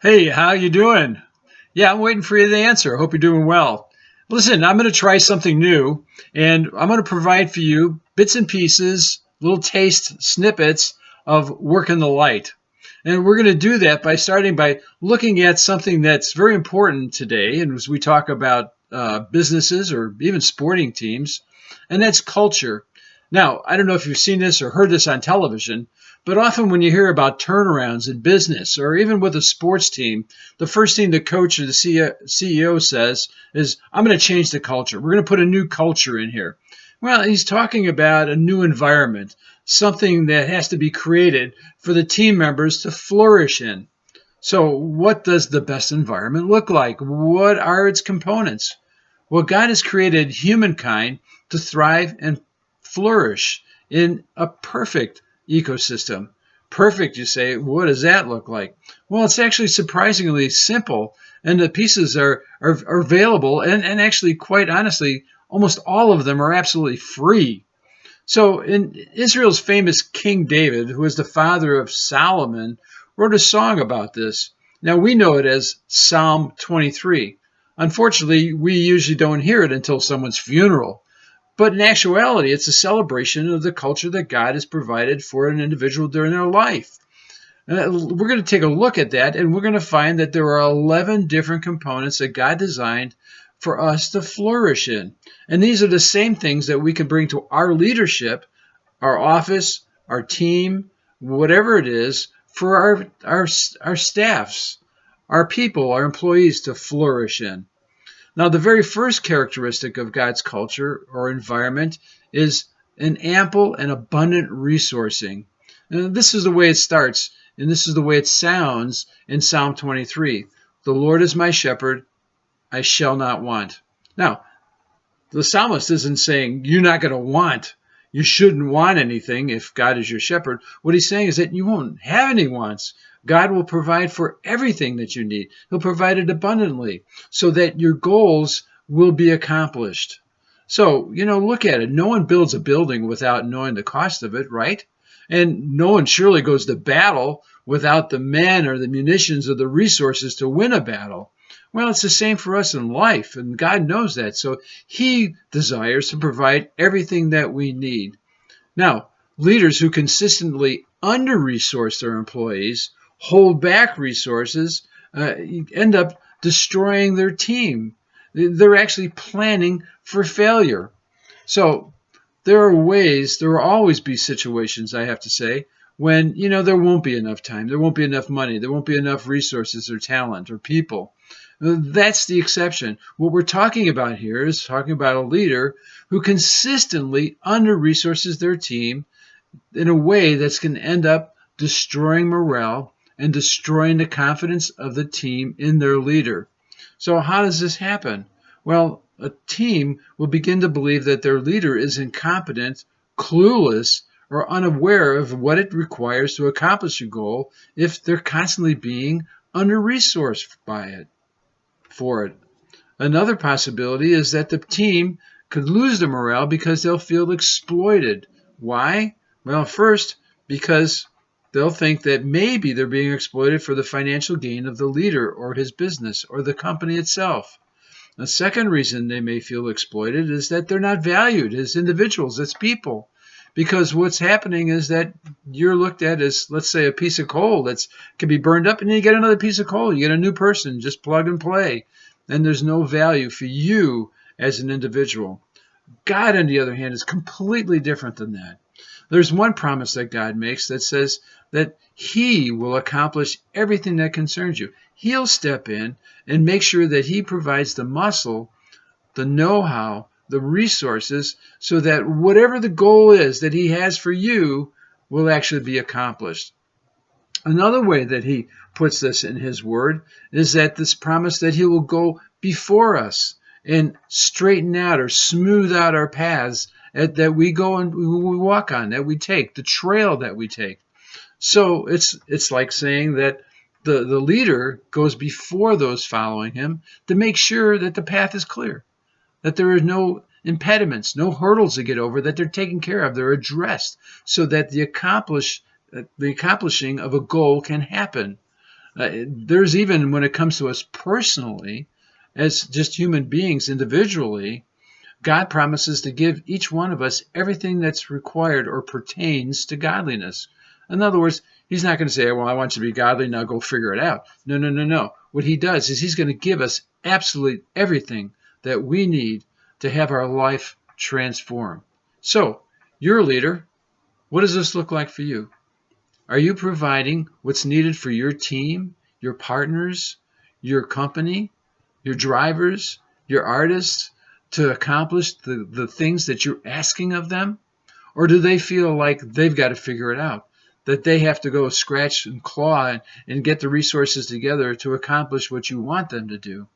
Hey, how you doing? Yeah, I'm waiting for you to answer. Hope you're doing well. Listen, I'm going to try something new, and I'm going to provide for you bits and pieces, little taste snippets of work in the light. And we're going to do that by starting by looking at something that's very important today, and as we talk about businesses or even sporting teams, and that's culture. Now, I don't know if you've seen this or heard this on television, but often when you hear about turnarounds in business or even with a sports team, the first thing the coach or the CEO says is, I'm going to change the culture. We're going to put a new culture in here. Well, he's talking about a new environment, something that has to be created for the team members to flourish in. So, what does the best environment look like? What are its components? Well, God has created humankind to thrive and flourish in a perfect ecosystem. Perfect, you say. What does that look like? Well, it's actually surprisingly simple, and the pieces are available, and actually, quite honestly, almost all of them are absolutely free. So, in Israel's famous King David, who was the father of Solomon, wrote a song about this. Now, we know it as Psalm 23. Unfortunately, we usually don't hear it until someone's funeral. But in actuality, it's a celebration of the culture that God has provided for an individual during their life. We're going to take a look at that, and we're going to find that there are 11 different components that God designed for us to flourish in. And these are the same things that we can bring to our leadership, our office, our team, whatever it is, for our staffs, our people, our employees to flourish in. Now, the very first characteristic of God's culture or environment is an ample and abundant resourcing. And this is the way it starts, and this is the way it sounds in Psalm 23. The Lord is my shepherd, I shall not want. Now, the psalmist isn't saying you're not going to want. You shouldn't want anything if God is your shepherd. What he's saying is that you won't have any wants. God will provide for everything that you need. He'll provide it abundantly so that your goals will be accomplished. So, look at it. No one builds a building without knowing the cost of it, right? And no one surely goes to battle without the men or the munitions or the resources to win a battle. Well, it's the same for us in life, and God knows that. So He desires to provide everything that we need. Now, leaders who consistently under resource their employees, hold back resources, end up destroying their team. They're actually planning for failure. So there will always be situations, I have to say, when, there won't be enough time, there won't be enough money, there won't be enough resources or talent or people. That's the exception. What we're talking about here is talking about a leader who consistently under resources their team in a way that's going to end up destroying morale and destroying the confidence of the team in their leader. So, how does this happen? Well, a team will begin to believe that their leader is incompetent, clueless, or unaware of what it requires to accomplish a goal if they're constantly being under resourced by it for it. Another possibility is that the team could lose the morale because they'll feel exploited. Why? Well, first, because they'll think that maybe they're being exploited for the financial gain of the leader or his business or the company itself. A second reason they may feel exploited is that they're not valued as individuals, as people. Because what's happening is that you're looked at as, let's say, a piece of coal that can be burned up, and then you get another piece of coal. You get a new person, just plug and play. And there's no value for you as an individual. God, on the other hand, is completely different than that. There's one promise that God makes that says that He will accomplish everything that concerns you. He'll step in and make sure that He provides the muscle, the know-how, the resources, so that whatever the goal is that He has for you will actually be accomplished. Another way that He puts this in His Word is that this promise that He will go before us and straighten out or smooth out our paths that we go and we walk on, that we take, the trail that we take. So it's like saying that the leader goes before those following him to make sure that the path is clear, that there are no impediments, no hurdles to get over, that they're taken care of, they're addressed, so that the accomplishing of a goal can happen. There's even when it comes to us personally, as just human beings individually, God promises to give each one of us everything that's required or pertains to godliness. In other words, he's not going to say, well, I want you to be godly, now go figure it out. No, no, no, no. What he does is he's going to give us absolutely everything that we need to have our life transformed. So, you're a leader. What does this look like for you? Are you providing what's needed for your team, your partners, your company, your drivers, your artists to accomplish the things that you're asking of them? Or do they feel like they've got to figure it out? That they have to go scratch and claw and get the resources together to accomplish what you want them to do?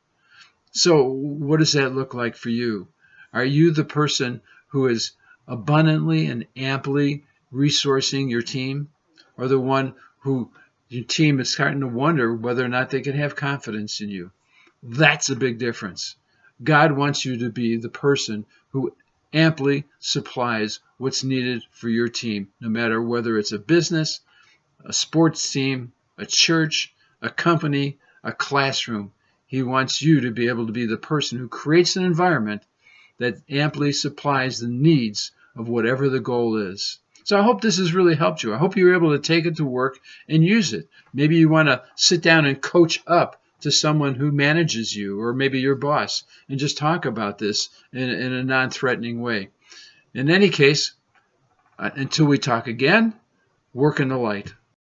So, what does that look like for you? Are you the person who is abundantly and amply resourcing your team, or the one who your team is starting to wonder whether or not they can have confidence in you? That's a big difference. God wants you to be the person who amply supplies what's needed for your team, no matter whether it's a business, a sports team, a church, a company, a classroom. He wants you to be able to be the person who creates an environment that amply supplies the needs of whatever the goal is. So I hope this has really helped you. I hope you're able to take it to work and use it. Maybe you want to sit down and coach up to someone who manages you, or maybe your boss, and just talk about this in a non-threatening way. In any case, until we talk again, work in the light.